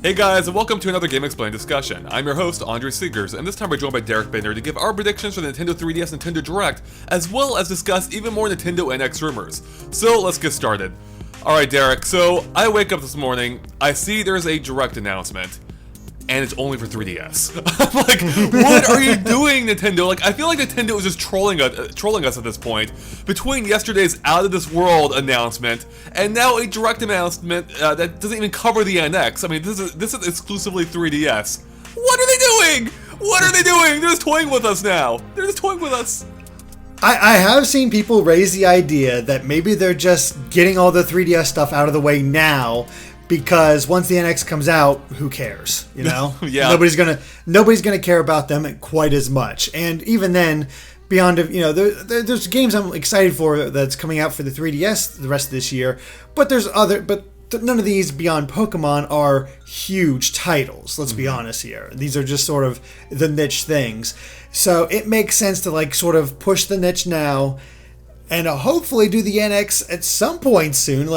Hey guys, and welcome to another Game Explained discussion. I'm your host, Andre Seegers, and this time we're joined by Derek Binder to give our predictions for the Nintendo 3DS Nintendo Direct, as well as discuss even more Nintendo NX rumors. So let's get started. Alright Derek, so I wake up this morning, I see there's a Direct announcement, and it's only for 3DS. I'm like, what are you doing, Nintendo? Like, I feel like Nintendo is just trolling us at this point. Between yesterday's Out of This World announcement and now a Direct announcement that doesn't even cover the NX. I mean, this is exclusively 3DS. What are they doing? What are they doing? They're just toying with us now. They're just toying with us. I have seen people raise the idea that maybe they're just getting all the 3DS stuff out of the way now, because once the NX comes out, who cares? You know, Yeah. Nobody's gonna care about them quite as much. And even then, beyond there's games I'm excited for that's coming out for the 3DS the rest of this year. But none of these beyond Pokemon are huge titles. Let's be honest here. These are just sort of the niche things. So it makes sense to sort of push the niche now, and hopefully do the NX at some point soon.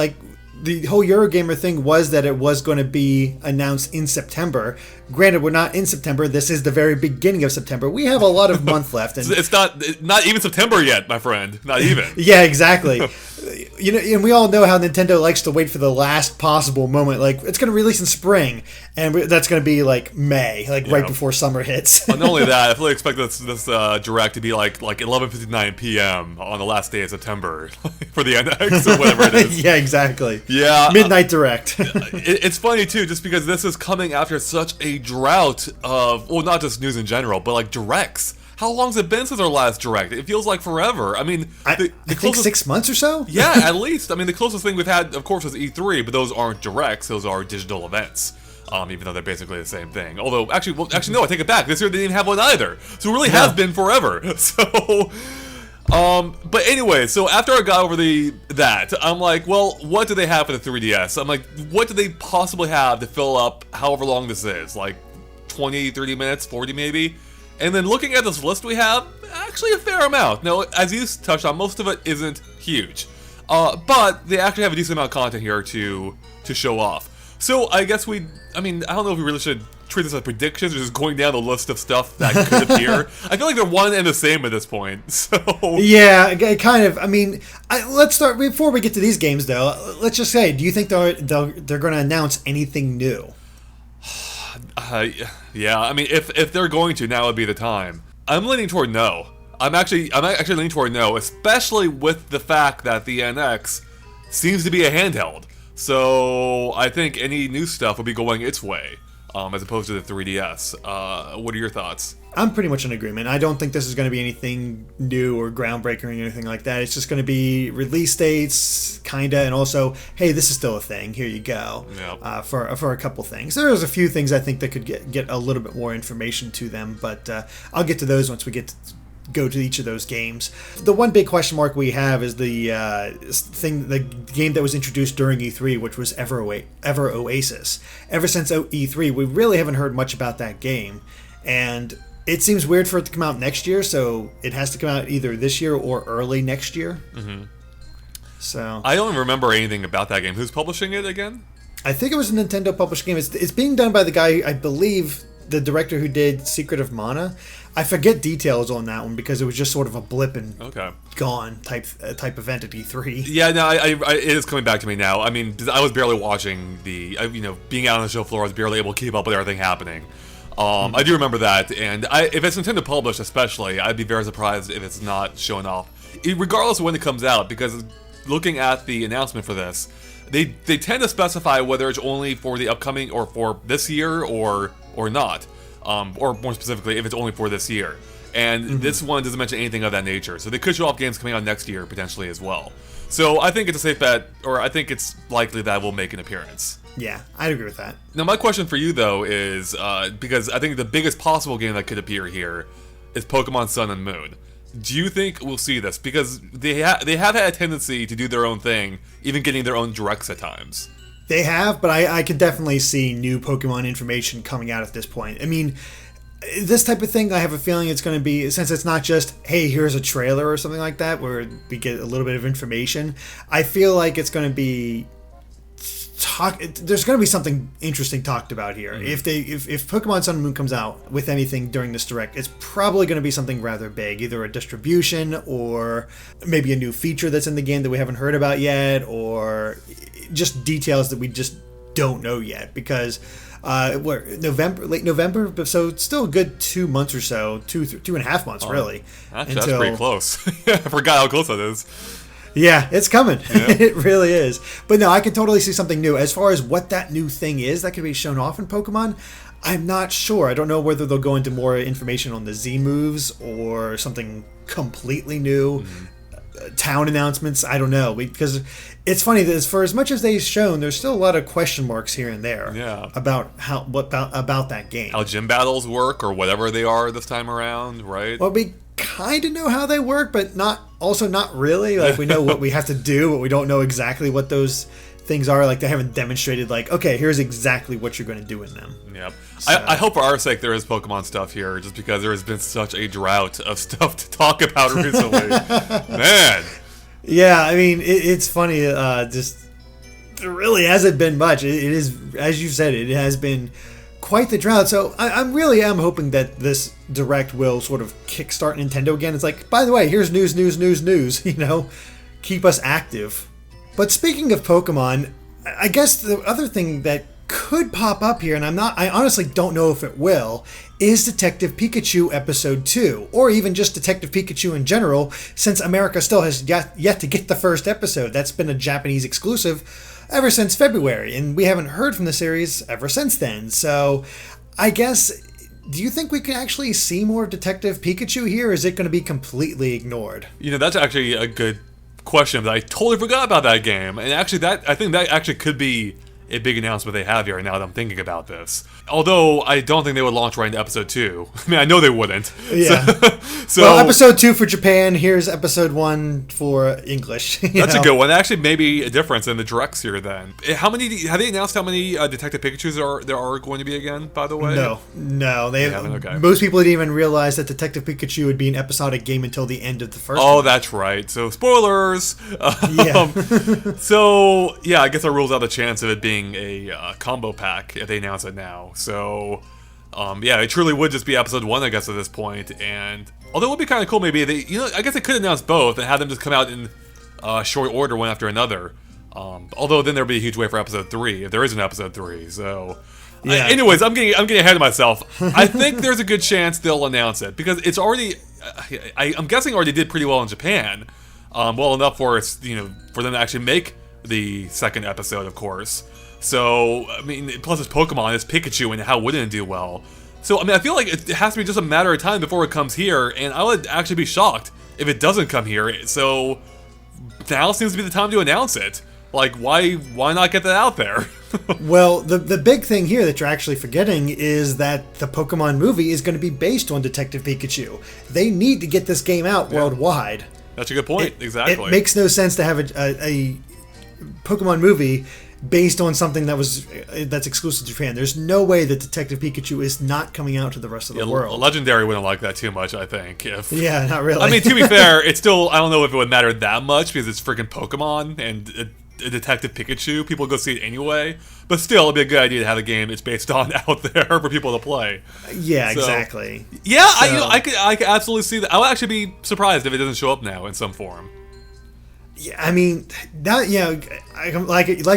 The whole Eurogamer thing was that it was going to be announced in September. Granted, we're not in September. This is the very beginning of September. We have a lot of month left. And It's not even September yet, my friend. Not even. yeah, exactly. And we all know how Nintendo likes to wait for the last possible moment. It's going to release in spring, and that's going to be May, right before summer hits. Not only that, I fully expect this Direct to be like 11:59 p.m. on the last day of September for the NX or whatever it is. Yeah, exactly. Yeah. Midnight Direct. It's funny, too, just because this is coming after such a drought of, well, not just news in general, but Directs. How long's it been since our last Direct? It feels like forever. I mean, I think 6 months or so? Yeah, at least. I mean, the closest thing we've had, of course, was E3, but those aren't Directs. Those are digital events. Even though they're basically the same thing. Although, actually, no, I take it back. This year they didn't have one either. So it really has been forever. So... but anyway, so after I got over that, I'm like, well, what do they have for the 3DS? I'm like, what do they possibly have to fill up however long this is? 20, 30 minutes, 40 maybe? And then looking at this list we have, actually a fair amount. Now, as you touched on, most of it isn't huge. But they actually have a decent amount of content here to show off. So I guess I don't know if we really should treat this as predictions or just going down the list of stuff that could appear. I feel like they're one and the same at this point. So yeah, kind of. I mean, let's start before we get to these games, though. Let's just say, do you think they're going to announce anything new? Yeah. I mean, if they're going to, now would be the time. I'm leaning toward no. I'm actually leaning toward no, especially with the fact that the NX seems to be a handheld. So I think any new stuff will be going its way, as opposed to the 3DS. What are your thoughts? I'm pretty much in agreement. I don't think this is going to be anything new or groundbreaking or anything like that. It's just going to be release dates, kinda, and also, hey, this is still a thing. Here you go. Yep. For a couple things. There's a few things I think that could get a little bit more information to them, but I'll get to those once we get to go to each of those games. The one big question mark we have is the game that was introduced during E3, which was Ever Oasis. Ever since E3, we really haven't heard much about that game, and it seems weird for it to come out next year, so it has to come out either this year or early next year. Mm-hmm. So I don't remember anything about that game. Who's publishing it again? I think it was a Nintendo published game. It's being done by the guy, I believe, the director who did Secret of Mana. I forget details on that one because it was just sort of a blip and gone type event at E3. Yeah, no, it is coming back to me now. I mean, I was barely watching being out on the show floor, I was barely able to keep up with everything happening. I do remember that, and if it's Nintendo published especially, I'd be very surprised if it's not showing off, regardless of when it comes out, because looking at the announcement for this, they tend to specify whether it's only for the upcoming or for this year or not. Or more specifically, if it's only for this year. And this one doesn't mention anything of that nature. So they could show off games coming out next year, potentially, as well. So I think it's a safe bet, or I think it's likely that we'll make an appearance. Yeah, I'd agree with that. Now, my question for you, though, is, because I think the biggest possible game that could appear here is Pokémon Sun and Moon. Do you think we'll see this? Because they have had a tendency to do their own thing, even getting their own directs at times. They have, but I could definitely see new Pokemon information coming out at this point. I mean, this type of thing, I have a feeling it's going to be, since it's not just, hey, here's a trailer or something like that, where we get a little bit of information, I feel like it's going to be there's going to be something interesting talked about here. If Pokemon Sun and Moon comes out with anything during this direct, it's probably going to be something rather big, either a distribution or maybe a new feature that's in the game that we haven't heard about yet, or just details that we just don't know yet, because late November, so it's still a good 2 months or so, 2.5 months really. Actually, that's pretty close. I forgot how close that is. Yeah, it's coming. Yeah. It really is. But no, I can totally see something new. As far as what that new thing is that could be shown off in Pokemon, I'm not sure. I don't know whether they'll go into more information on the Z moves or something completely new. Town announcements, I don't know. Because it's funny that for as much as they've shown, there's still a lot of question marks here and there about about that game. How gym battles work or whatever they are this time around, right? Well, we kind of know how they work, but not really. Like, we know what we have to do, but we don't know exactly what those things are. Like, they haven't demonstrated, like, okay, here's exactly what you're going to do in them. Yep. So. I hope for our sake there is Pokemon stuff here, just because there has been such a drought of stuff to talk about recently. Man. Yeah, I mean, it's funny. Just there really hasn't been much. It is, as you said, it has been quite the drought. So I really am hoping that this direct will sort of kickstart Nintendo again. It's like, by the way, here's news. You know, keep us active. But speaking of Pokemon, I guess the other thing that could pop up here, and I honestly don't know if it will, is Detective Pikachu Episode 2, or even just Detective Pikachu in general, since America still has yet to get the first episode. That's been a Japanese exclusive ever since February, and we haven't heard from the series ever since then. So I guess, do you think we can actually see more of Detective Pikachu here, or is it going to be completely ignored? You know, that's actually a good question, but I totally forgot about that game. And actually, I think that actually could be a big announcement they have here now that I'm thinking about this. Although, I don't think they would launch right into Episode 2. I mean, I know they wouldn't. Yeah. So, well, Episode 2 for Japan, here's Episode 1 for English. That's a good one. Actually, maybe a difference in the directs here then. Have they announced how many Detective Pikachus there are going to be again, by the way? No. They haven't? Okay. Most people didn't even realize that Detective Pikachu would be an episodic game until the end of the first one. That's right. So, spoilers! Yeah. So, yeah, I guess that rules out the chance of it being a combo pack if they announce it now. So, yeah, it truly would just be Episode 1, I guess, at this point. And although it would be kind of cool, maybe I guess they could announce both and have them just come out in short order, one after another. Although then there'd be a huge wait for Episode 3 if there is an Episode 3. So, yeah. Anyways, I'm getting ahead of myself. I think there's a good chance they'll announce it because it's already, I'm guessing, already did pretty well in Japan. Well enough for us, for them to actually make the second episode, of course. So, I mean, plus it's Pokemon, it's Pikachu, and how wouldn't it do well? So, I mean, I feel like it has to be just a matter of time before it comes here, and I would actually be shocked if it doesn't come here. So, now seems to be the time to announce it. Like, why not get that out there? Well, the big thing here that you're actually forgetting is that the Pokemon movie is going to be based on Detective Pikachu. They need to get this game out worldwide. That's a good point. Exactly. It makes no sense to have a Pokemon movie based on something that's exclusive to Japan. There's no way that Detective Pikachu is not coming out to the rest of the world. Legendary wouldn't like that too much, I think. Yeah, not really. I mean, to be fair, it's still, I don't know if it would matter that much because it's freaking Pokemon and a Detective Pikachu. People go see it anyway. But still, it'd be a good idea to have a game it's based on out there for people to play. Yeah, exactly. Yeah, so, I could absolutely see that. I'll actually be surprised if it doesn't show up now in some form. Yeah, I mean, like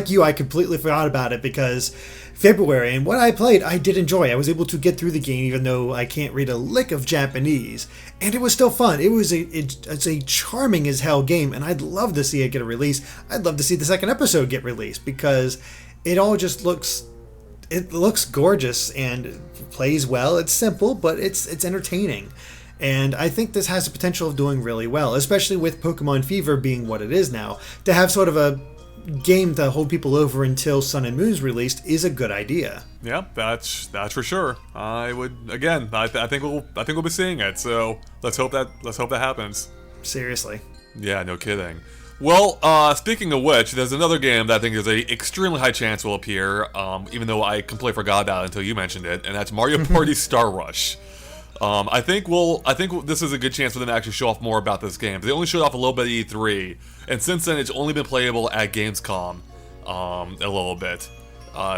you, I completely forgot about it because February, and what I played, I did enjoy. I was able to get through the game even though I can't read a lick of Japanese, and it was still fun. It's a charming as hell game, and I'd love to see it get a release. I'd love to see the second episode get released because it all just looks gorgeous and plays well. It's simple, but it's entertaining. And I think this has the potential of doing really well, especially with Pokemon Fever being what it is now. To have sort of a game to hold people over until Sun and Moon's released is a good idea. Yeah, that's for sure. I think we'll be seeing it. So let's hope that happens. Seriously. Yeah, no kidding. Well, speaking of which, there's another game that I think there's a extremely high chance will appear, even though I completely forgot about it until you mentioned it, and that's Mario Party Star Rush. I think this is a good chance for them to actually show off more about this game. They only showed off a little bit at E3, and since then it's only been playable at Gamescom. a little bit.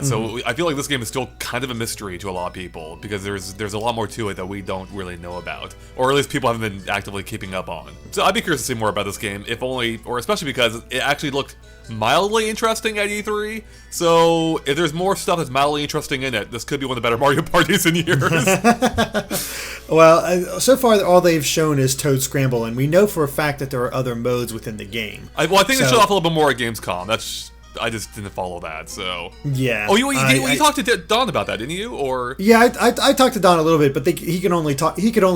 So I feel like this game is still kind of a mystery to a lot of people because there's a lot more to it that we don't really know about, or at least people haven't been actively keeping up on. So I'd be curious to see more about this game, if only, or especially because it actually looked mildly interesting at E3. So if there's more stuff that's mildly interesting in it, this could be one of the better Mario parties in years. Well, so far all they've shown is Toad Scramble, and we know for a fact that there are other modes within the game. I think they showed off a little bit more at Gamescom. I just didn't follow that, so... Yeah. Oh, you talked to Don about that, didn't you? Or yeah, I talked to Don a little bit, but he could only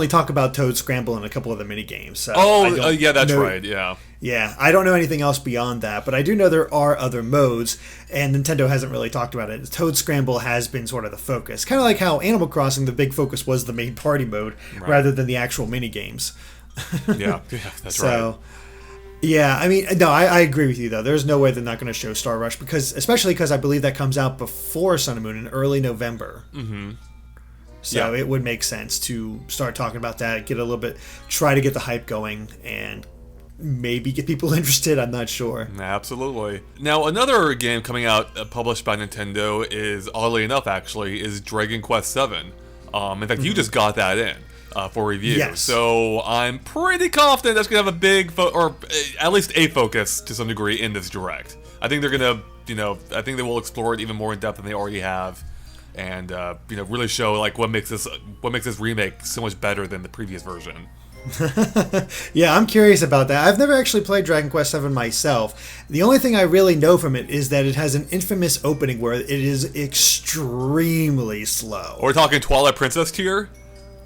talk about Toad Scramble and a couple of the mini games. So yeah, that's right. Yeah. Yeah, I don't know anything else beyond that, but I do know there are other modes, and Nintendo hasn't really talked about it. Toad Scramble has been sort of the focus, kind of like how Animal Crossing, the big focus was the main party mode rather than the actual mini games. Yeah, that's right. Yeah, I mean, no, I agree with you, though. There's no way they're not going to show Star Rush, especially because I believe that comes out before Sun and Moon in early November. Mm-hmm. So it would make sense to start talking about that, try to get the hype going, and maybe get people interested. I'm not sure. Absolutely. Now, another game coming out published by Nintendo is, oddly enough, actually, is Dragon Quest VII. In fact, you just got that in. For review. Yes. So I'm pretty confident that's going to have a big, or at least a focus to some degree in this Direct. I think they're going to, I think they will explore it even more in depth than they already have, and really show like what makes this remake so much better than the previous version. Yeah, I'm curious about that. I've never actually played Dragon Quest VII myself. The only thing I really know from it is that it has an infamous opening where it is extremely slow. We're talking Twilight Princess tier?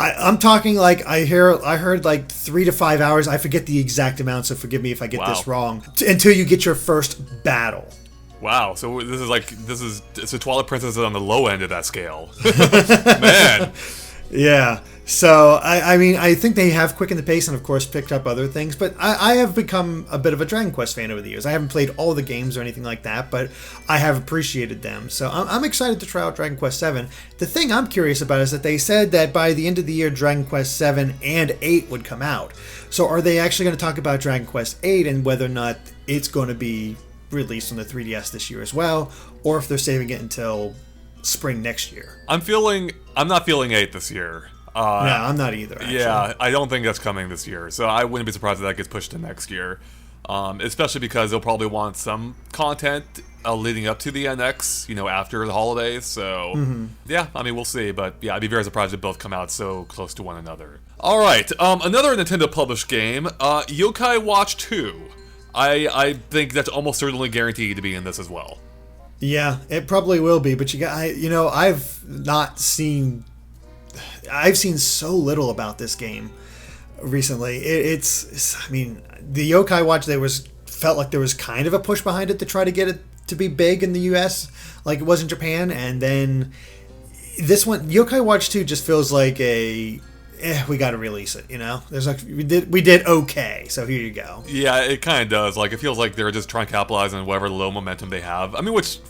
I'm talking like I heard like 3 to 5 hours. I forget the exact amount, so forgive me if I get this wrong. Until you get your first battle. Wow, so so Twilight Princess is on the low end of that scale. Man. Yeah. So, I mean, I think they have quickened the pace and, of course, picked up other things. But I have become a bit of a Dragon Quest fan over the years. I haven't played all the games or anything like that, but I have appreciated them. So I'm excited to try out Dragon Quest VII. The thing I'm curious about is that they said that by the end of the year, Dragon Quest VII and 8 would come out. So are they actually going to talk about Dragon Quest 8 and whether or not it's going to be released on the 3DS this year as well? Or if they're saving it until spring next year? I'm not feeling 8 this year. No, I'm not either, actually. Yeah, I don't think that's coming this year, so I wouldn't be surprised if that gets pushed to next year. Especially because they'll probably want some content leading up to the NX, after the holidays, so yeah, I mean, we'll see, but yeah, I'd be very surprised if both come out so close to one another. Alright, another Nintendo published game, Yokai Watch 2. I think that's almost certainly guaranteed to be in this as well. Yeah, it probably will be, but I've seen so little about this game recently. I mean, the Yokai Watch, felt like there was kind of a push behind it to try to get it to be big in the US, like it was in Japan, and then this one, Yokai Watch 2, just feels like we got to release it. There's like we did okay, so here you go. Yeah, it kind of does. Like it feels like they're just trying to capitalize on whatever low momentum they have. I mean, which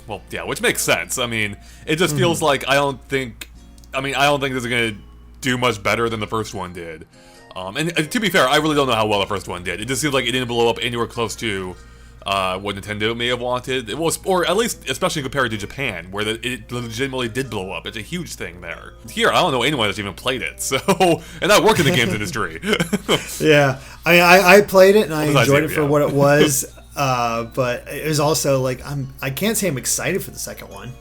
makes sense. I mean, it just feels like I don't think this is gonna do much better than the first one did. And to be fair, I really don't know how well the first one did. It just seems like it didn't blow up anywhere close to what Nintendo may have wanted. It was, or at least, especially compared to Japan, where it legitimately did blow up. It's a huge thing there. Here, I don't know anyone that's even played it. So, and I work in the games industry. Yeah, I mean, I played it and I enjoyed it for what it was. But it was also like I can't say I'm excited for the second one.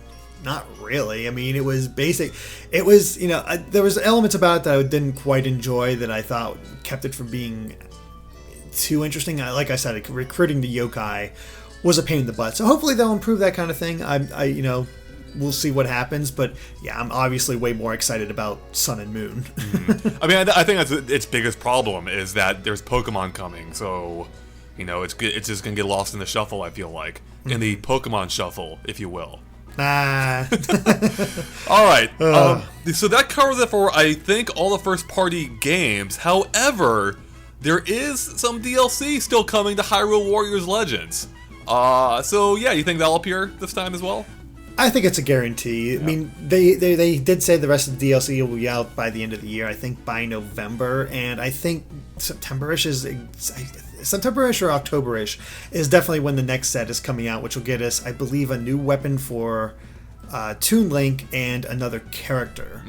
Not really. I mean, it was basic. It was, there was elements about it that I didn't quite enjoy that I thought kept it from being too interesting. Like I said, recruiting the yokai was a pain in the butt. So hopefully they'll improve that kind of thing. We'll see what happens. But yeah, I'm obviously way more excited about Sun and Moon. I mean, I think that's its biggest problem is that there's Pokemon coming. So, it's just going to get lost in the shuffle, I feel like. In the Pokemon shuffle, if you will. Nah. Alright, so that covers it for, I think, all the first-party games. However, there is some DLC still coming to Hyrule Warriors Legends. So yeah, you think that'll appear this time as well? I think it's a guarantee. Yeah. I mean, they did say the rest of the DLC will be out by the end of the year. I think by November, and I think September-ish is September-ish or October-ish is definitely when the next set is coming out, which will get us, I believe, a new weapon for Toon Link and another character.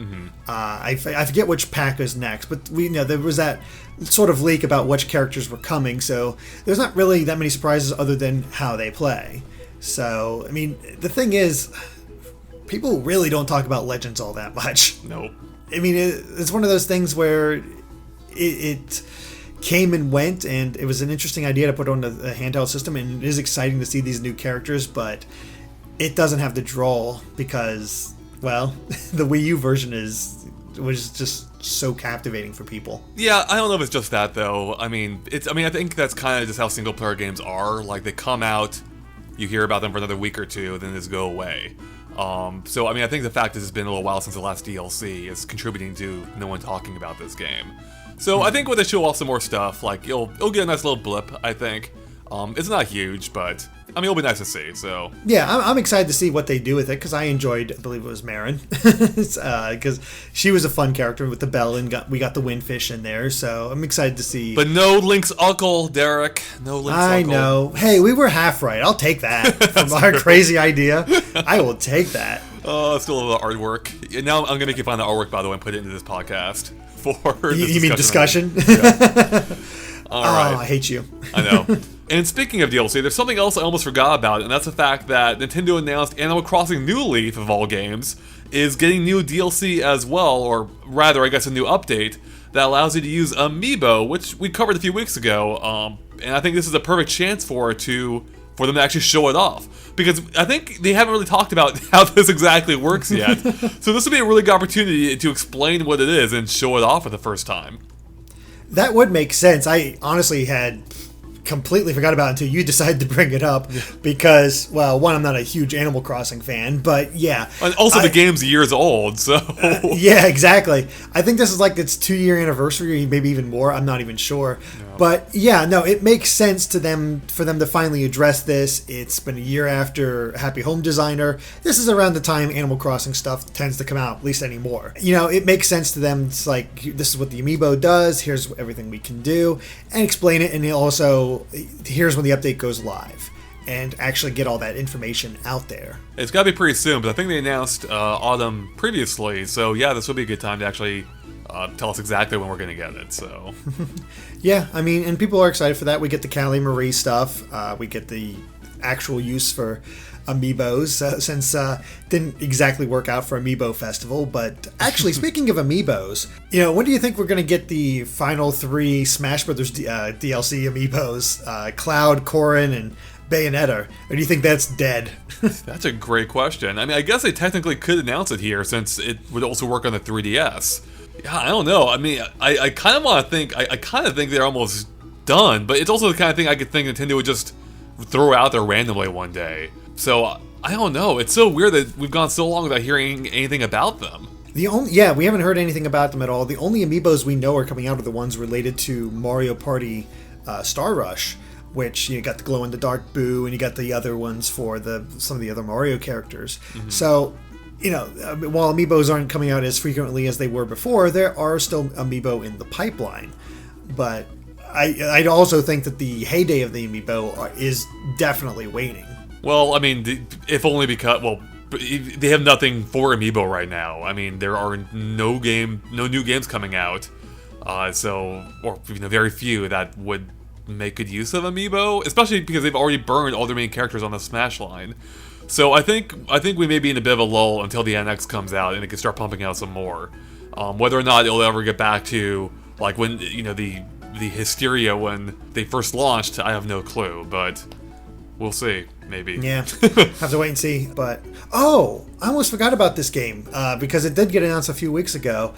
I forget which pack is next, but there was that sort of leak about which characters were coming, so there's not really that many surprises other than how they play. So, I mean, the thing is, people really don't talk about Legends all that much. Nope. I mean, it's one of those things where it came and went, and it was an interesting idea to put on a handheld system, and it is exciting to see these new characters, but it doesn't have the draw because, well, the Wii U version was just so captivating for people. Yeah, I don't know if it's just that though. I mean, I think that's kind of just how single player games are. Like, they come out, you hear about them for another week or two, then they just go away. So I mean, I think the fact that it's been a little while since the last DLC is contributing to no one talking about this game. So I think when they show off some more stuff, like it'll get a nice little blip, I think. It's not huge, but I mean, it'll be nice to see. So yeah, I'm excited to see what they do with it because I enjoyed, I believe it was Marin, because she was a fun character with the bell, and we got the Windfish in there. So I'm excited to see. But no Link's uncle, Derek. No Link's uncle. I know. Hey, we were half right. I'll take that from our crazy idea. I will take that. Oh, still a little artwork. Now I'm gonna make you find the artwork, by the way, and put it into this podcast for. You mean discussion? Yeah. All right. Oh, I hate you. I know. And speaking of DLC, there's something else I almost forgot about, and that's the fact that Nintendo announced Animal Crossing New Leaf, of all games, is getting new DLC as well, or rather, I guess, a new update that allows you to use Amiibo, which we covered a few weeks ago, and I think this is a perfect chance for them to actually show it off. Because I think they haven't really talked about how this exactly works yet. So this would be a really good opportunity to explain what it is and show it off for the first time. That would make sense. I honestly had completely forgot about it until you decided to bring it up because, well, one, I'm not a huge Animal Crossing fan, but yeah. And also the game's years old, so. Yeah, exactly. I think this is like its 2-year anniversary, maybe even more. I'm not even sure. No. But yeah, no, it makes sense for them to finally address this. It's been a year after Happy Home Designer. This is around the time Animal Crossing stuff tends to come out, at least anymore. It makes sense to them. It's like, this is what the Amiibo does. Here's everything we can do, and explain it. And also, here's when the update goes live, and actually get all that information out there. It's got to be pretty soon, but I think they announced autumn previously, so yeah, this would be a good time to actually tell us exactly when we're going to get it. So yeah, I mean, and people are excited for that. We get the Callie Marie stuff. We get the actual use for Amiibos, since didn't exactly work out for Amiibo Festival. But actually, speaking of Amiibos, when do you think we're going to get the final 3 Smash Brothers DLC Amiibos? Cloud, Corrin, and Bayonetta? Or do you think that's dead? That's a great question. I mean, I guess they technically could announce it here since it would also work on the 3DS. Yeah, I don't know. I mean, I kind of want to think, I kind of think they're almost done, but it's also the kind of thing I could think Nintendo would just throw out there randomly one day. So, I don't know. It's so weird that we've gone so long without hearing anything about them. We haven't heard anything about them at all. The only Amiibos we know are coming out are the ones related to Mario Party Star Rush, which you got the glow-in-the-dark Boo, and you got the other ones for some of the other Mario characters. Mm-hmm. So, while Amiibos aren't coming out as frequently as they were before, there are still Amiibo in the pipeline. But I'd also think that the heyday of the Amiibo is definitely waning. Well, I mean, if only because, they have nothing for Amiibo right now. I mean, there are no new games coming out, or very few that would make good use of Amiibo, especially because they've already burned all their main characters on the Smash line. So I think we may be in a bit of a lull until the NX comes out and it can start pumping out some more. Whether or not it'll ever get back to like when the hysteria when they first launched, I have no clue, but we'll see. Maybe. Yeah, have to wait and see. But I almost forgot about this game because it did get announced a few weeks ago.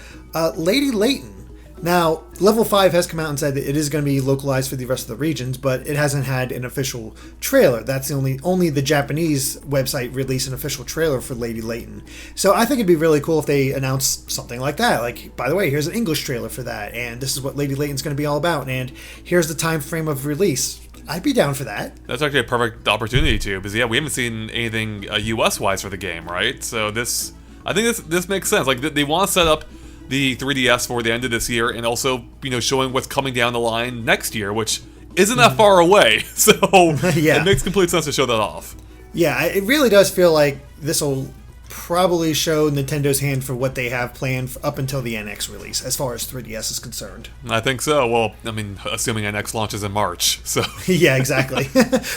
Lady Layton. Now, Level 5 has come out and said that it is going to be localized for the rest of the regions, but it hasn't had an official trailer. That's the only the Japanese website released an official trailer for Lady Layton. So I think it'd be really cool if they announced something like that. Like, by the way, here's an English trailer for that, and this is what Lady Layton's going to be all about, and here's the time frame of release. I'd be down for that. That's actually a perfect opportunity to, because we haven't seen anything US-wise for the game, right? So I think this makes sense. Like, they want to set up the 3DS for the end of this year, and also, showing what's coming down the line next year, which isn't that far away. So Yeah. it makes complete sense to show that off. Yeah, it really does feel like this will probably show Nintendo's hand for what they have planned up until the NX release, as far as 3DS is concerned. I think so. Well, I mean, assuming NX launches in March, so Yeah, exactly.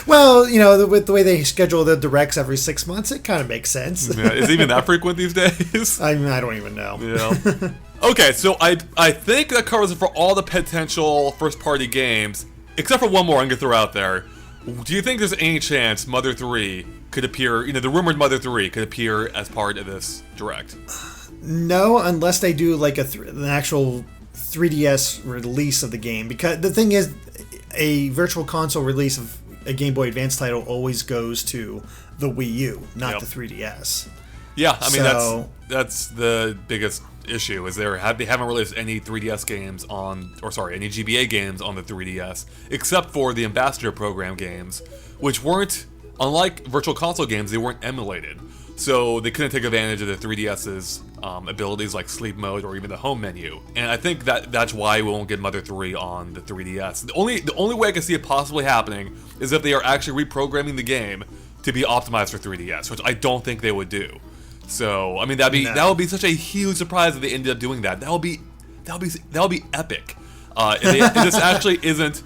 Well, you know, with the way they schedule the directs every 6 months, it kind of makes sense. yeah, is it even that frequent these days? I mean, I don't even know. Yeah. Okay, so I think that covers it for all the potential first-party games, except for one more I'm gonna throw out there. Do you think there's any chance Mother 3 could appear, the rumored Mother 3 could appear as part of this direct? No, unless they do like an actual 3DS release of the game. Because the thing is, a virtual console release of a Game Boy Advance title always goes to the Wii U, not the 3DS. Yeah, I mean, So- that's the biggest issue, is they haven't released any 3DS games any GBA games on the 3DS, except for the Ambassador Program games, which weren't, unlike Virtual Console games, they weren't emulated. So they couldn't take advantage of the 3DS's abilities like sleep mode or even the home menu. And I think that's why we won't get Mother 3 on the 3DS. The only way I can see it possibly happening is if they are actually reprogramming the game to be optimized for 3DS, which I don't think they would do. So I mean that would be such a huge surprise if they ended up doing that. That would be epic. If this actually isn't.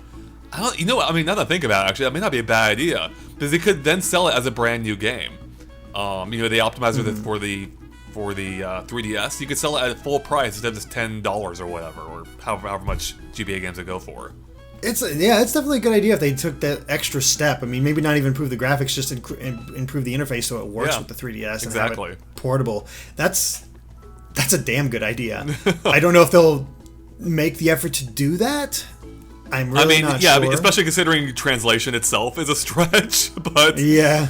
Now that I think about it, actually, that may not be a bad idea, because they could then sell it as a brand new game. They optimize it for the 3DS. You could sell it at full price instead of just $10 or whatever, or however much GBA games they go for. It's definitely a good idea if they took that extra step. I mean, maybe not even improve the graphics, just improve the interface so it works with the 3DS and have it portable. That's a damn good idea. I don't know if they'll make the effort to do that. I'm really not sure. I mean, especially considering translation itself is a stretch, but yeah.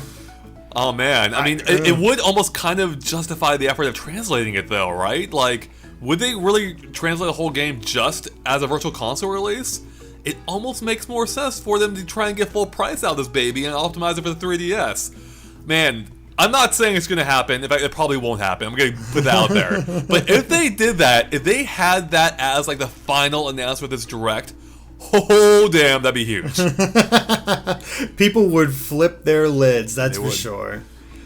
Oh man, I mean, it would almost kind of justify the effort of translating it, though, right? Like, would they really translate the whole game just as a Virtual Console release? It almost makes more sense for them to try and get full price out of this baby and optimize it for the 3DS. Man, I'm not saying it's going to happen. In fact, it probably won't happen. I'm going to put that out there. But if they did that, if they had that as like the final announcement of this direct, oh damn, that'd be huge. People would flip their lids, that's for sure.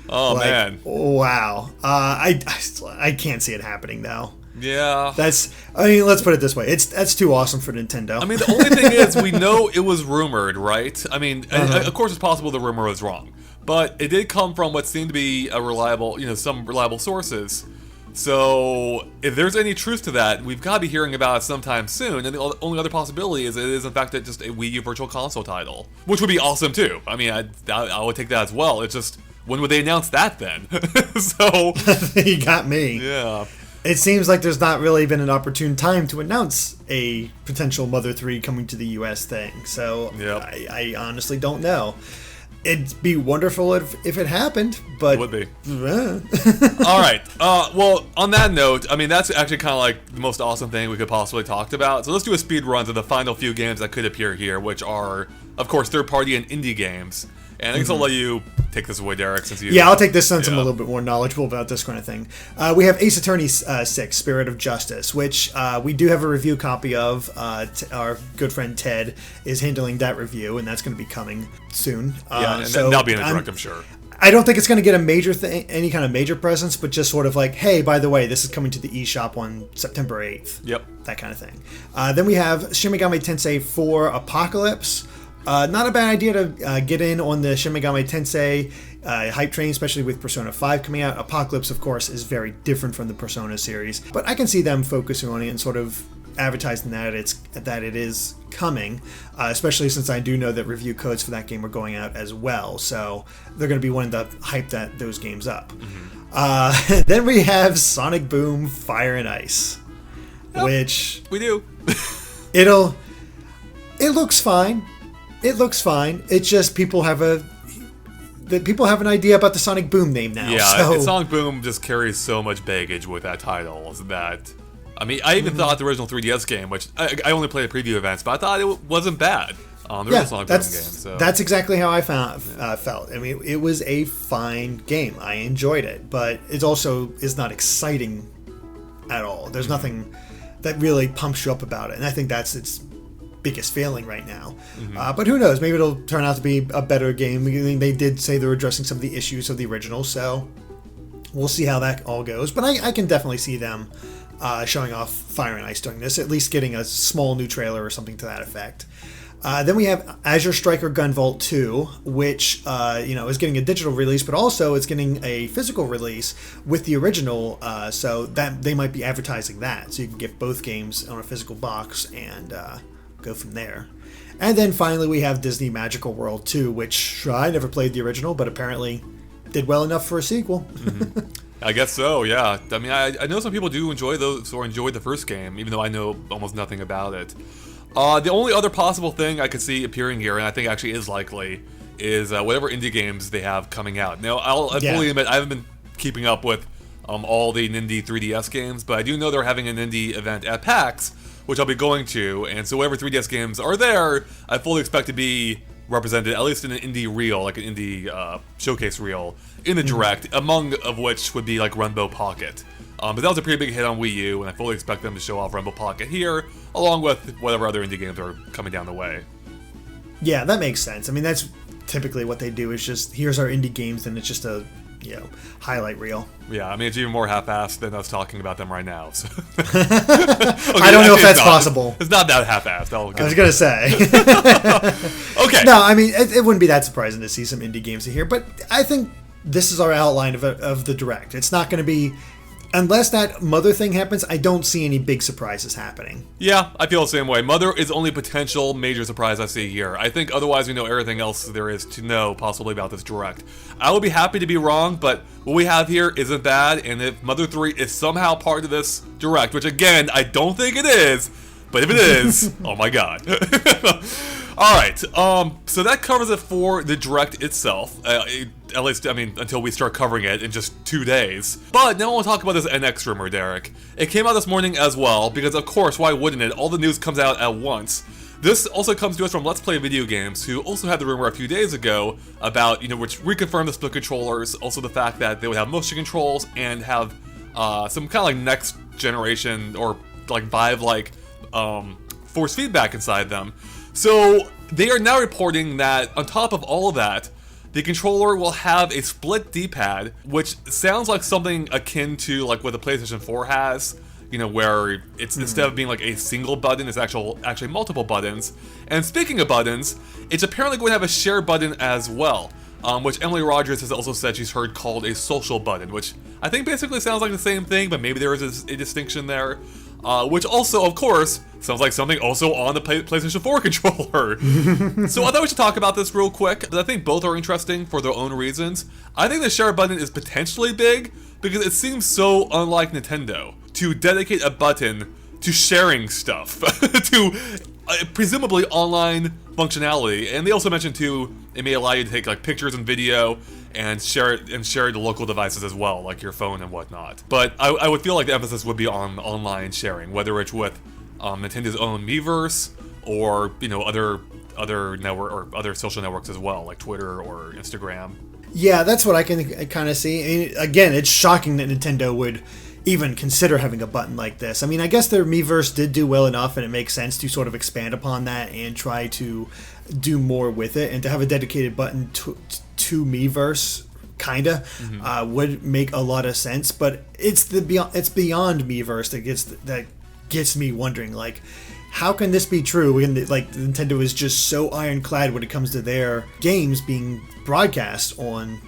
Oh man. Wow. I can't see it happening though. Yeah. Let's put it this way. That's too awesome for Nintendo. I mean, the only thing is, we know it was rumored, right? I mean, of course it's possible the rumor was wrong, but it did come from what seemed to be some reliable sources. So, if there's any truth to that, we've got to be hearing about it sometime soon, and the only other possibility is it is, in fact, just a Wii U Virtual Console title, which would be awesome, too. I mean, I would take that as well. It's just, when would they announce that, then? So... You got me. Yeah. It seems like there's not really been an opportune time to announce a potential Mother 3 coming to the US thing, so I honestly don't know. It'd be wonderful if it happened, but... It would be. Alright, well, on that note, I mean, that's actually kind of like the most awesome thing we could possibly talk about. So let's do a speed run to the final few games that could appear here, which are, of course, third-party and indie games. And I guess I'll let you take this away, Derek, since you... Yeah, I'll take this since I'm a little bit more knowledgeable about this kind of thing. We have Ace Attorney 6, Spirit of Justice, which we do have a review copy of. Our good friend Ted is handling that review, and that's going to be coming soon. And that'll be in a direct, I'm sure. I don't think it's going to get any kind of major presence, but just sort of like, hey, by the way, this is coming to the eShop on September 8th. Yep. That kind of thing. Then we have Shin Megami Tensei 4 Apocalypse. Not a bad idea to get in on the Shin Megami Tensei hype train, especially with Persona 5 coming out. Apocalypse, of course, is very different from the Persona series, but I can see them focusing on it and sort of advertising that it is coming, especially since I do know that review codes for that game are going out as well, so they're going to be wanting to hype those games up. Mm-hmm. Then we have Sonic Boom Fire and Ice, which... We do. It looks fine. It looks fine. It's just people have an idea about the Sonic Boom name now. Yeah, so. Sonic Boom just carries so much baggage with that title that... I mean, I even thought the original 3DS game, which I only played the preview events, but I thought it wasn't bad. The original Sonic Boom game. So. That's exactly how I felt. I mean, it was a fine game. I enjoyed it, but it also is not exciting at all. There's nothing that really pumps you up about it, and I think that's its biggest failing right now. But who knows? Maybe it'll turn out to be a better game. They did say they were addressing some of the issues of the original, so we'll see how that all goes. But I can definitely see them showing off Fire and Ice during this, at least getting a small new trailer or something to that effect. Then we have Azure Striker Gunvolt 2, which is getting a digital release, but also it's getting a physical release with the original, so that they might be advertising that, so you can get both games on a physical box and go from there. And then finally we have Disney Magical World 2, which I never played the original, but apparently did well enough for a sequel. I guess so, yeah. I mean, I know some people do enjoy those or enjoyed the first game, even though I know almost nothing about it. The only other possible thing I could see appearing here, and I think actually is likely, is whatever indie games they have coming out. Now, I'll fully admit I haven't been keeping up with all the Nindie 3DS games, but I do know they're having an indie event at PAX, which I'll be going to, and so whatever 3DS games are there, I fully expect to be represented, at least in an indie reel, like an indie showcase reel, in the Direct, among of which would be like Rainbow Pocket. But that was a pretty big hit on Wii U, and I fully expect them to show off Rainbow Pocket here, along with whatever other indie games are coming down the way. Yeah, that makes sense. I mean, that's typically what they do, is just, here's our indie games, and it's just a highlight reel. Yeah, I mean, it's even more half-assed than us talking about them right now. So. Okay, I don't know if that's possible. It's not that half-assed. I was going to say. Okay. No, I mean, it wouldn't be that surprising to see some indie games in here, but I think this is our outline of the Direct. It's not going to be... Unless that Mother thing happens, I don't see any big surprises happening. Yeah, I feel the same way. Mother is the only potential major surprise I see here. I think otherwise we know everything else there is to know possibly about this Direct. I will be happy to be wrong, but what we have here isn't bad, and if Mother 3 is somehow part of this Direct, which again, I don't think it is, but if it is, oh my god. Alright, so that covers it for the Direct itself. At least, I mean, until we start covering it in just 2 days. But now I want to talk about this NX rumor, Derek. It came out this morning as well, because of course, why wouldn't it? All the news comes out at once. This also comes to us from Let's Play Video Games, who also had the rumor a few days ago about, which reconfirmed the split controllers, also the fact that they would have motion controls and have some kind of like next generation or like Vive-like force feedback inside them. So they are now reporting that on top of all of that, the controller will have a split D-pad, which sounds like something akin to like what the PlayStation 4 has, where it's instead of being like a single button, it's actually multiple buttons. And speaking of buttons, it's apparently going to have a share button as well, which Emily Rogers has also said she's heard called a social button, which I think basically sounds like the same thing, but maybe there is a distinction there. Which also, of course, sounds like something also on the PlayStation 4 controller. So I thought we should talk about this real quick, but I think both are interesting for their own reasons. I think the share button is potentially big, because it seems so unlike Nintendo to dedicate a button to sharing stuff, to presumably online functionality. And they also mentioned too, it may allow you to take like pictures and video and share it to local devices as well, like your phone and whatnot. But I would feel like the emphasis would be on online sharing, whether it's with Nintendo's own Miiverse or other network or other social networks as well, like Twitter or Instagram. Yeah, that's what I can kind of see. I mean, again, it's shocking that Nintendo would even consider having a button like this. I mean, I guess their Miiverse did do well enough, and it makes sense to sort of expand upon that and try to do more with it, and to have a dedicated button to Miiverse kinda would make a lot of sense. But it's beyond Miiverse that gets me wondering, like, how can this be true when like Nintendo is just so ironclad when it comes to their games being broadcast on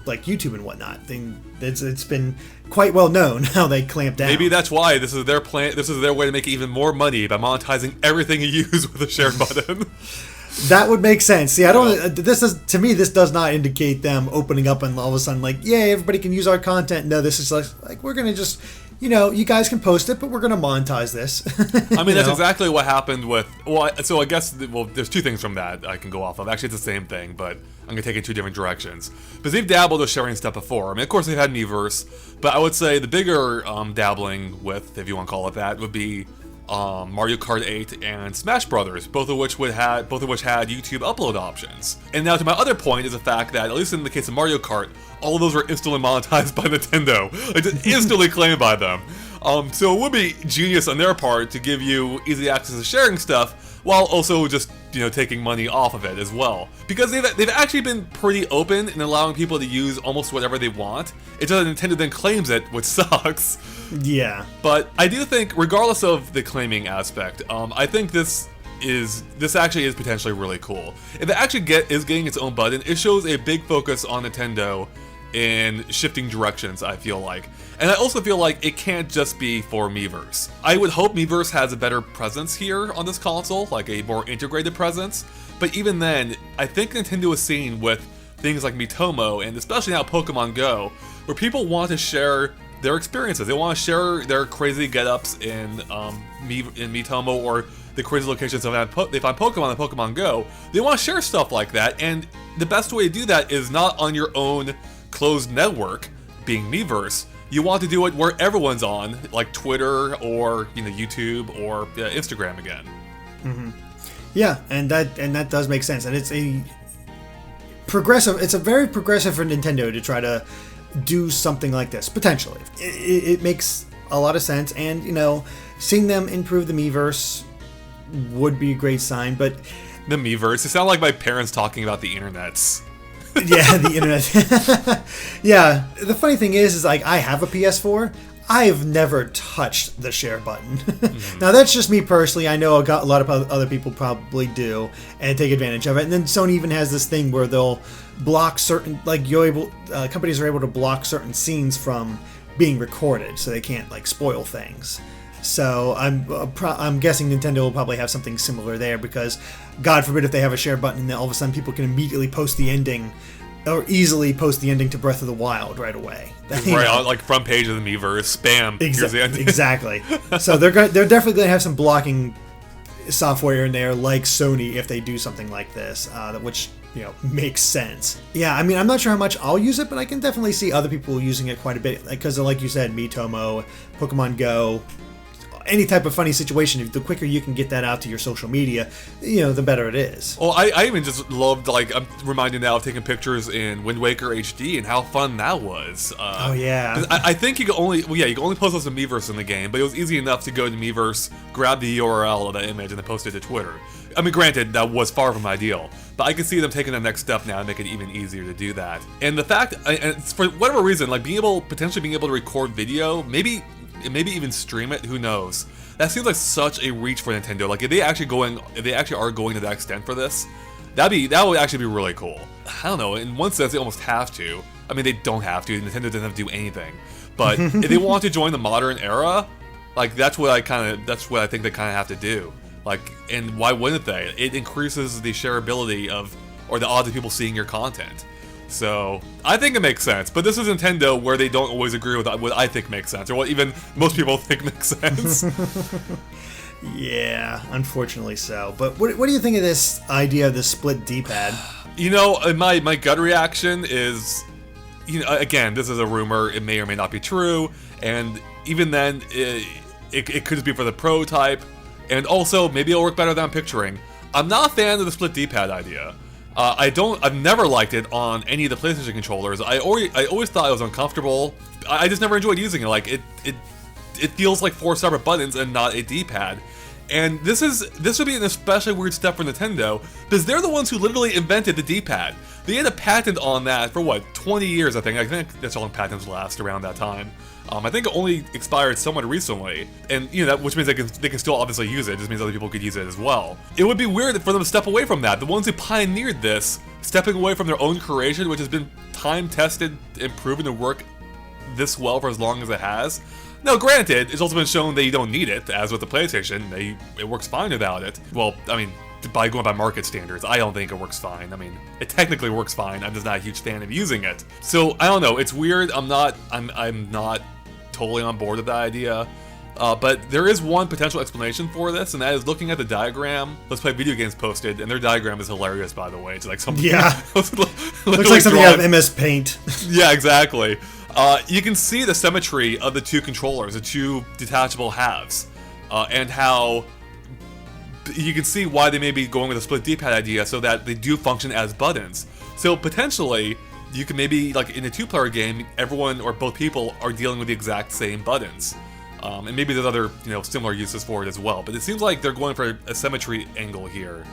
like YouTube and whatnot? It's been quite well known how they clamp down. Maybe that's why this is their plan. This is their way to make even more money by monetizing everything you use with a share button. That would make sense. See, I don't. To me, this does not indicate them opening up and all of a sudden like, yay, everybody can use our content. No, this is like we're gonna just, you guys can post it, but we're gonna monetize this. I mean, that's exactly what happened with. Well, so I guess there's two things from that I can go off of. Actually, it's the same thing, but I'm gonna take it in two different directions. Because they've dabbled with sharing stuff before. I mean, of course they've had Miiverse, but I would say the bigger dabbling with, if you want to call it that, would be Mario Kart 8 and Smash Brothers, both of which had YouTube upload options. And now to my other point is the fact that, at least in the case of Mario Kart, all of those were instantly monetized by Nintendo. Like, just instantly claimed by them. So it would be genius on their part to give you easy access to sharing stuff, while also just, taking money off of it as well. Because they've actually been pretty open in allowing people to use almost whatever they want. It's just that Nintendo then claims it, which sucks. Yeah. But I do think, regardless of the claiming aspect, I think this actually is potentially really cool. If it actually is getting its own button, it shows a big focus on Nintendo in shifting directions, I feel like. And I also feel like it can't just be for Miiverse. I would hope Miiverse has a better presence here on this console, like a more integrated presence. But even then, I think Nintendo is seeing with things like Miitomo, and especially now Pokémon Go, where people want to share their experiences. They want to share their crazy get-ups in Miitomo, or the crazy locations they find Pokemon in Pokemon Go. They want to share stuff like that, and the best way to do that is not on your own closed network, being Miiverse. You want to do it where everyone's on, like Twitter or YouTube or Instagram again. Mm-hmm. Yeah, and that does make sense, and it's a progressive. It's a very progressive for Nintendo to try to do something like this potentially. It makes a lot of sense, and seeing them improve the Miiverse would be a great sign. But the Miiverse, it sounds like my parents talking about the internets. Yeah, the internet. Yeah, the funny thing is like I have a PS4. I've never touched the share button. Mm-hmm. Now that's just me personally. I know a lot of other people probably do and take advantage of it. And then Sony even has this thing where they'll block certain, like companies are able to block certain scenes from being recorded, so they can't spoil things. So I'm guessing Nintendo will probably have something similar there, because God forbid if they have a share button and then all of a sudden people can immediately post the ending, or easily post the ending to Breath of the Wild right away. Right, like front page of the Miiverse, spam. Here's the ending. Exactly. So they're definitely going to have some blocking software in there, like Sony, if they do something like this, which makes sense. Yeah, I mean, I'm not sure how much I'll use it, but I can definitely see other people using it quite a bit, because like you said, Miitomo, Pokemon Go. Any type of funny situation, the quicker you can get that out to your social media, the better it is. Well, I even just loved, I'm reminded now of taking pictures in Wind Waker HD and how fun that was. Oh yeah. I think you can only post those to Miiverse in the game, but it was easy enough to go to Miiverse, grab the URL of that image, and then post it to Twitter. I mean, granted, that was far from ideal, but I can see them taking the next step now and make it even easier to do that. And the fact, and for whatever reason, potentially being able to record video, maybe even stream it, who knows? That seems like such a reach for Nintendo. Like if they actually are going to that extent for this, that would actually be really cool. I don't know, in one sense they almost have to. I mean, they don't have to, Nintendo doesn't have to do anything. But if they want to join the modern era, that's what I think they kinda have to do. And why wouldn't they? It increases the shareability or the odds of people seeing your content. So, I think it makes sense, but this is Nintendo, where they don't always agree with what I think makes sense, or what even most people think makes sense. Yeah, unfortunately so. But what do you think of this idea of the split D-pad? My gut reaction is, again, this is a rumor, it may or may not be true, and even then, it could just be for the prototype, and also, maybe it'll work better than I'm picturing. I'm not a fan of the split D-pad idea. I've never liked it on any of the PlayStation controllers. I always thought it was uncomfortable. I just never enjoyed using it. It feels like 4 separate buttons and not a D-pad. And this would be an especially weird step for Nintendo, because they're the ones who literally invented the D-pad. They had a patent on that for 20 years, I think. I think that's how long patents last around that time. I think it only expired somewhat recently, and which means they can still obviously use it. It just means other people could use it as well. It would be weird for them to step away from that. The ones who pioneered this, stepping away from their own creation, which has been time-tested and proven to work this well for as long as it has. Now, granted, it's also been shown that you don't need it, as with the PlayStation. It works fine without it. Well, I mean, by going by market standards, I don't think it works fine. I mean, it technically works fine. I'm just not a huge fan of using it. So, I don't know. It's weird. I'm not totally on board with that idea. But there is one potential explanation for this, and that is looking at the diagram Let's Play Video Games posted, and their diagram is hilarious, by the way. It's like something... Yeah. Looks like something out of MS Paint. Yeah, exactly. You can see the symmetry of the two controllers, the two detachable halves, and how you can see why they may be going with a split D-pad idea, so that they do function as buttons. So potentially, you can maybe, in a 2-player game, everyone or both people are dealing with the exact same buttons. And maybe there's other, similar uses for it as well. But it seems like they're going for a symmetry angle here,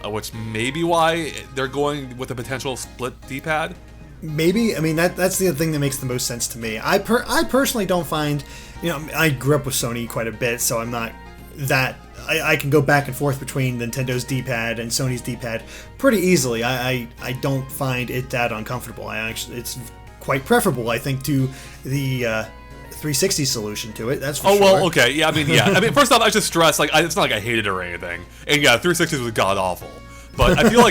which may be why they're going with a potential split D-pad. Maybe. I mean, that's the thing that makes the most sense to me. I personally don't find, I grew up with Sony quite a bit, so I'm not that. I can go back and forth between Nintendo's D-pad and Sony's D-pad pretty easily. I don't find it that uncomfortable. It's quite preferable, I think, to the 360 solution to it. That's for sure. Oh, well, okay. Yeah, I mean, first off, I should stress, like, it's not like I hated it or anything. And yeah, 360 was god-awful. But I feel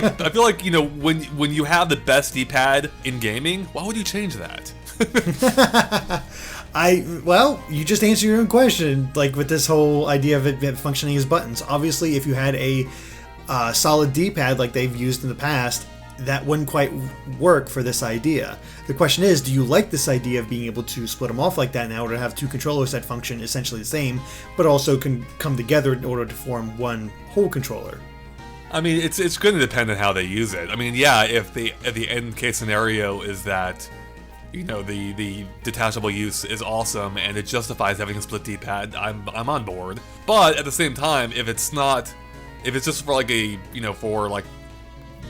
like, when you have the best D-pad in gaming, why would you change that? Well, you just answered your own question, like with this whole idea of it functioning as buttons. Obviously, if you had a solid D-pad like they've used in the past, that wouldn't quite work for this idea. The question is, do you like this idea of being able to split them off like that now, or to have two controllers that function essentially the same, but also can come together in order to form one whole controller? I mean, it's going to depend on how they use it. I mean, yeah, if the end case scenario is that, the detachable use is awesome and it justifies having a split D-pad, I'm on board. But at the same time, if it's just for like for like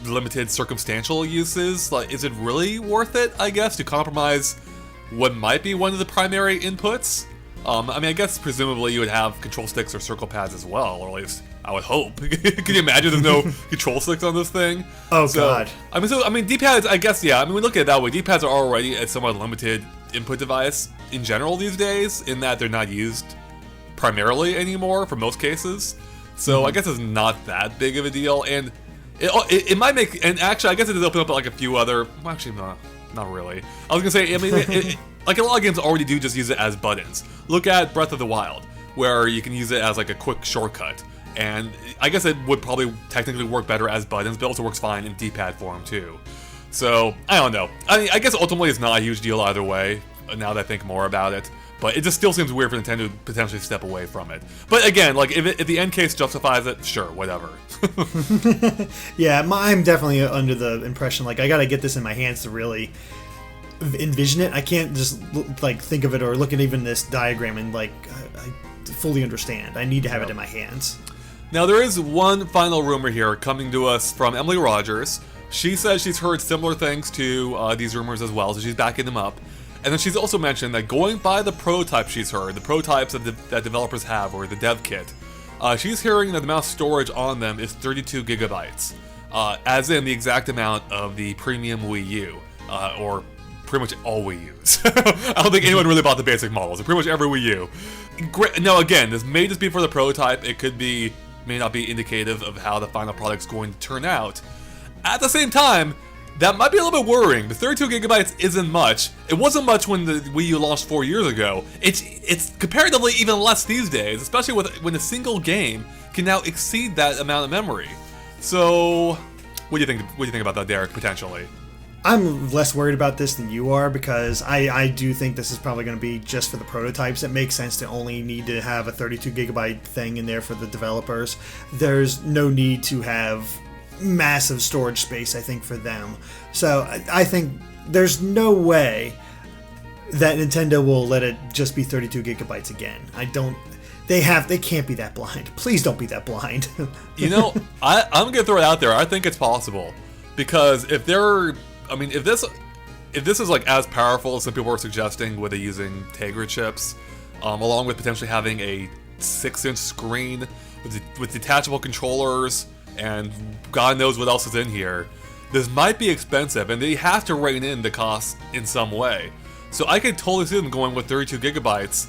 limited circumstantial uses, like, is it really worth it, I guess, to compromise what might be one of the primary inputs? I mean, I guess presumably you would have control sticks or circle pads as well, or at least I would hope. Can you imagine there's no control sticks on this thing? Oh, God. I mean, D-pads, I guess, yeah. I mean, we look at it that way. D-pads are already a somewhat limited input device in general these days, in that they're not used primarily anymore for most cases. So I guess it's not that big of a deal, and it might make, and actually, I guess it does open up like a few other. Well, actually, not really. I was gonna say, I mean, like a lot of games already do just use it as buttons. Look at Breath of the Wild, where you can use it as like a quick shortcut, and I guess it would probably technically work better as buttons, but it also works fine in D-pad form too. So I don't know. I mean, I guess ultimately it's not a huge deal either way. Now that I think more about it. But it just still seems weird for Nintendo to potentially step away from it. But again, like, if the end case justifies it, sure, whatever. Yeah, I'm definitely under the impression, like, I gotta get this in my hands to really envision it. I can't just, like, think of it or look at even this diagram and, like, I fully understand. I need to have it in my hands. Now, there is one final rumor here coming to us from Emily Rogers. She says she's heard similar things to these rumors as well, so she's backing them up. And then she's also mentioned that going by the prototype she's heard, the prototypes that developers have, or the dev kit, she's hearing that the amount of storage on them is 32 gigabytes, as in the exact amount of the premium Wii U, or pretty much all Wii U's. I don't think anyone really bought the basic models, pretty much every Wii U. Now again, this may just be for the prototype, may not be indicative of how the final product's going to turn out. At the same time, that might be a little bit worrying. The 32 gigabytes isn't much. It wasn't much when the Wii U launched 4 years ago. It's comparatively even less these days, especially when a single game can now exceed that amount of memory. So, what do you think? What do you think about that, Derek? Potentially, I'm less worried about this than you are, because I do think this is probably going to be just for the prototypes. It makes sense to only need to have a 32 gigabyte thing in there for the developers. There's no need to have massive storage space, I think, for them. So I think there's no way that Nintendo will let it just be 32 gigabytes again. They can't be that blind. Please don't be that blind. I'm gonna throw it out there. I think it's possible, because if this is like as powerful as some people are suggesting with it using Tegra chips, along with potentially having a 6-inch screen with detachable controllers, and God knows what else is in here, this might be expensive, and they have to rein in the cost in some way. So I could totally see them going with 32 gigabytes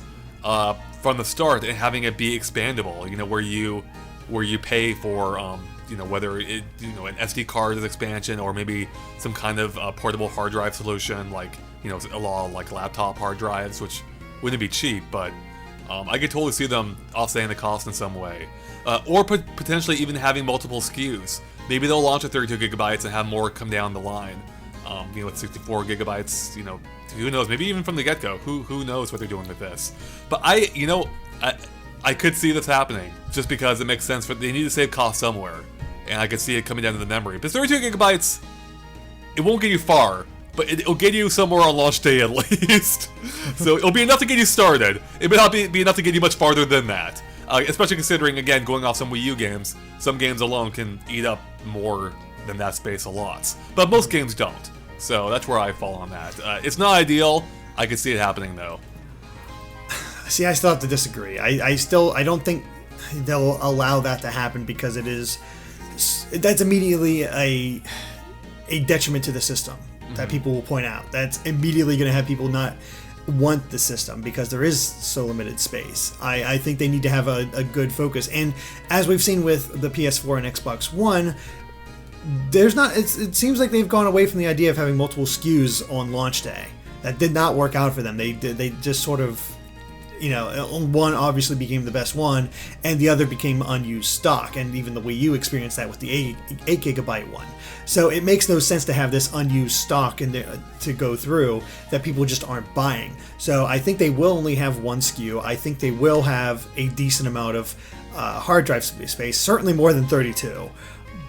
from the start and having it be expandable. Where you pay for whether it an SD card as expansion, or maybe some kind of portable hard drive solution, like a lot of like laptop hard drives, which wouldn't be cheap, but I could totally see them offsetting the cost in some way. Or potentially even having multiple SKUs. Maybe they'll launch at 32 gigabytes and have more come down the line. With 64 gigabytes, who knows? Maybe even from the get-go. Who knows what they're doing with this? But I could see this happening, just because it makes sense. They need to save cost somewhere, and I could see it coming down to the memory. But 32 gigabytes, it won't get you far, but it'll get you somewhere on launch day at least. So it'll be enough to get you started. It may not be enough to get you much farther than that. Especially considering, again, going off some Wii U games, some games alone can eat up more than that space a lot. But most games don't. So that's where I fall on that. It's not ideal. I can see it happening, though. See, I still have to disagree. I don't think they'll allow that to happen because that's immediately a detriment to the system that people will point out. That's immediately going to have people not want the system because there is so limited space. I think they need to have a good focus. And as we've seen with the PS4 and Xbox One, it seems like they've gone away from the idea of having multiple SKUs on launch day. That did not work out for them. They just sort of, one obviously became the best one, and the other became unused stock. And even the Wii U experienced that with the 8 gigabyte one. So it makes no sense to have this unused stock in there to go through that people just aren't buying. So I think they will only have one SKU. I think they will have a decent amount of hard drive space, certainly more than 32.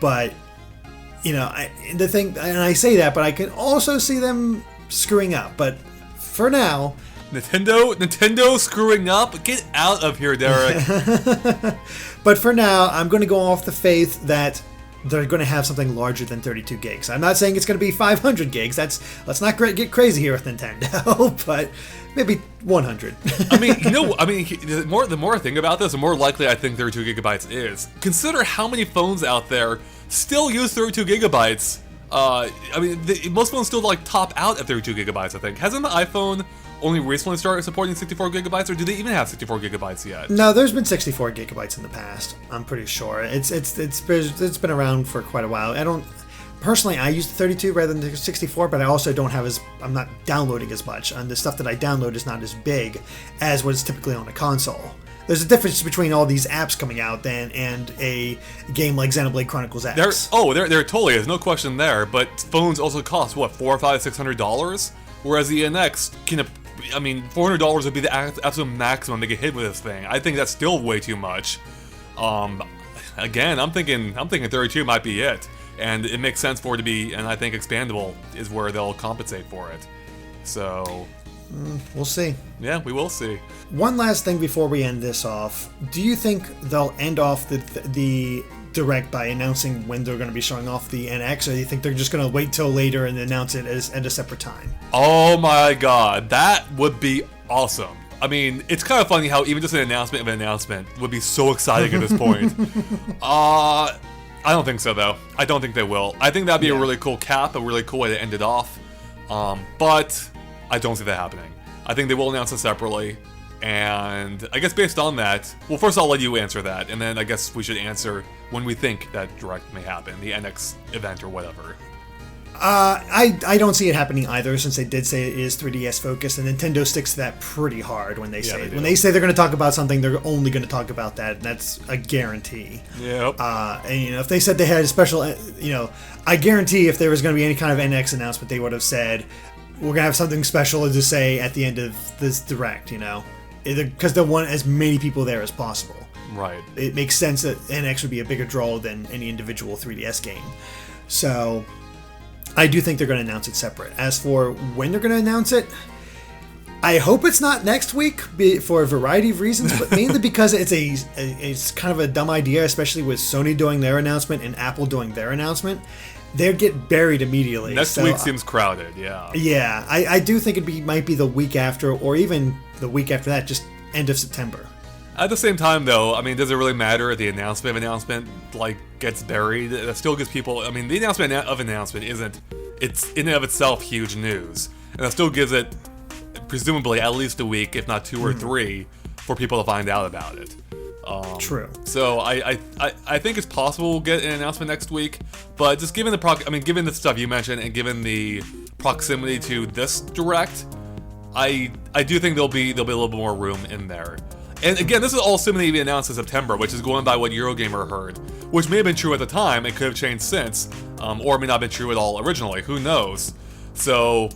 But the thing, and I say that, but I can also see them screwing up. But for now, Nintendo screwing up? Get out of here, Derek. But for now, I'm going to go off the faith that they're going to have something larger than 32 gigs. I'm not saying it's going to be 500 gigs. Let's not get crazy here with Nintendo, but maybe 100. The more I think about this, the more likely I think 32 gigabytes is. Consider how many phones out there still use 32 gigabytes. Most phones still top out at 32 gigabytes, I think. Hasn't the iPhone only recently started supporting 64 gigabytes, or do they even have 64 gigabytes yet? No, there's been 64 gigabytes in the past. I'm pretty sure it's been around for quite a while. I use the 32 rather than the 64, but I also I'm not downloading as much, and the stuff that I download is not as big as what is typically on a console. There's a difference between all these apps coming out and a game like Xenoblade Chronicles X. There totally is, no question there. But phones also cost what, $400, $500, $600, whereas the NX $400 would be the absolute maximum they could hit with this thing. I think that's still way too much. Again, I'm thinking 32 might be it, and it makes sense for it to be. And I think expandable is where they'll compensate for it. So. We'll see. Yeah, we will see. One last thing before we end this off. Do you think they'll end off the Direct by announcing when they're going to be showing off the NX, or do you think they're just going to wait till later and announce it at a separate time? Oh my god, that would be awesome. It's kind of funny how even just an announcement of an announcement would be so exciting at this point. I don't think so, though. I don't think they will. I think that'd be a really cool cap, a really cool way to end it off. But I don't see that happening. I think they will announce it separately, and I guess based on that, well, first I'll let you answer that, and then I guess we should answer when we think that Direct may happen, the NX event or whatever. I don't see it happening either, since they did say it is 3DS focused, and Nintendo sticks to that pretty hard when they say it. When they say they're going to talk about something, they're only going to talk about that, and that's a guarantee. Yep. And if they said they had a special, I guarantee if there was going to be any kind of NX announcement, they would have said, we're going to have something special to say at the end of this Direct, because they'll want as many people there as possible. Right. It makes sense that NX would be a bigger draw than any individual 3DS game. So I do think they're going to announce it separate. As for when they're going to announce it, I hope it's not next week for a variety of reasons, but mainly because it's kind of a dumb idea, especially with Sony doing their announcement and Apple doing their announcement. They'd get buried immediately. Next week seems crowded, yeah. Yeah, I do think might be the week after, or even the week after that, just end of September. At the same time, though, does it really matter if the announcement gets buried? That still gives people, the announcement of announcement it's in and of itself huge news. And that still gives it, presumably, at least a week, if not 2 or 3, for people to find out about it. True. So I think it's possible we'll get an announcement next week, but just given given the stuff you mentioned and given the proximity to this Direct, I do think there'll be a little bit more room in there. And again, this is all assuming they be announced in September, which is going by what Eurogamer heard, which may have been true at the time. It could have changed since, or it may not have been true at all originally. Who knows? So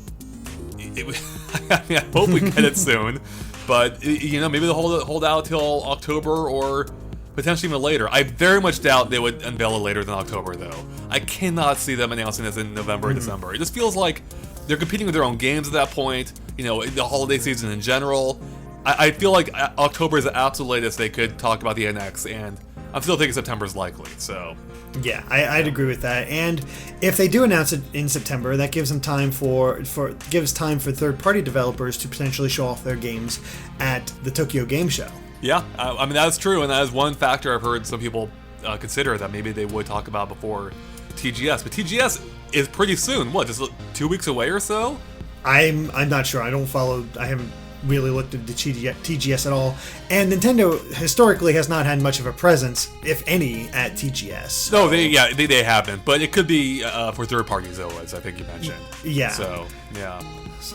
I hope we get it soon. But, maybe they'll hold out till October or potentially even later. I very much doubt they would unveil it later than October, though. I cannot see them announcing this in November or December. It just feels like they're competing with their own games at that point. You know, the holiday season in general. I feel like October is the absolute latest they could talk about the NX, and I'm still thinking September is likely. So. Yeah, I'd agree with that. And if they do announce it in September, that gives them time for third-party developers to potentially show off their games at the Tokyo Game Show. Yeah, I mean that's true, and that is one factor I've heard some people consider that maybe they would talk about before TGS. But TGS is pretty soon. What, just 2 weeks away or so? I'm not sure. I haven't really looked at the TGS at all, and Nintendo historically has not had much of a presence, if any, at TGS. So. No, they haven't, but it could be for third parties though, as I think you mentioned. Yeah. So yeah,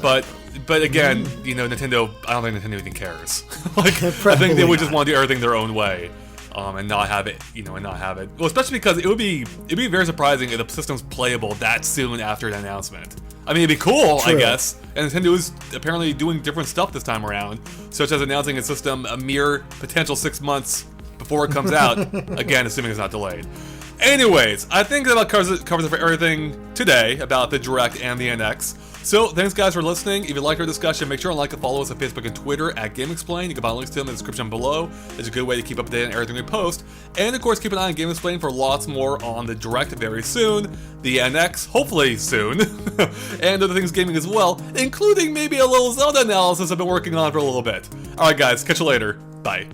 but again, you know, Nintendo. I don't think Nintendo even cares. Like I think they would just want to do everything their own way. And not have it, Well, especially because it'd be very surprising if the system's playable that soon after an announcement. I mean, it'd be cool, True. I guess. And Nintendo is apparently doing different stuff this time around, such as announcing a system a mere potential 6 months before it comes out. Again, assuming it's not delayed. Anyways, I think that about covers it for everything today about the Direct and the NX. So, thanks guys for listening. If you liked our discussion, make sure and like and follow us on Facebook and Twitter at GameXplain. You can find links to them in the description below. It's a good way to keep up to date on everything we post. And of course, keep an eye on GameXplain for lots more on the Direct very soon, the NX hopefully soon, and other things gaming as well, including maybe a little Zelda analysis I've been working on for a little bit. Alright guys, catch you later. Bye.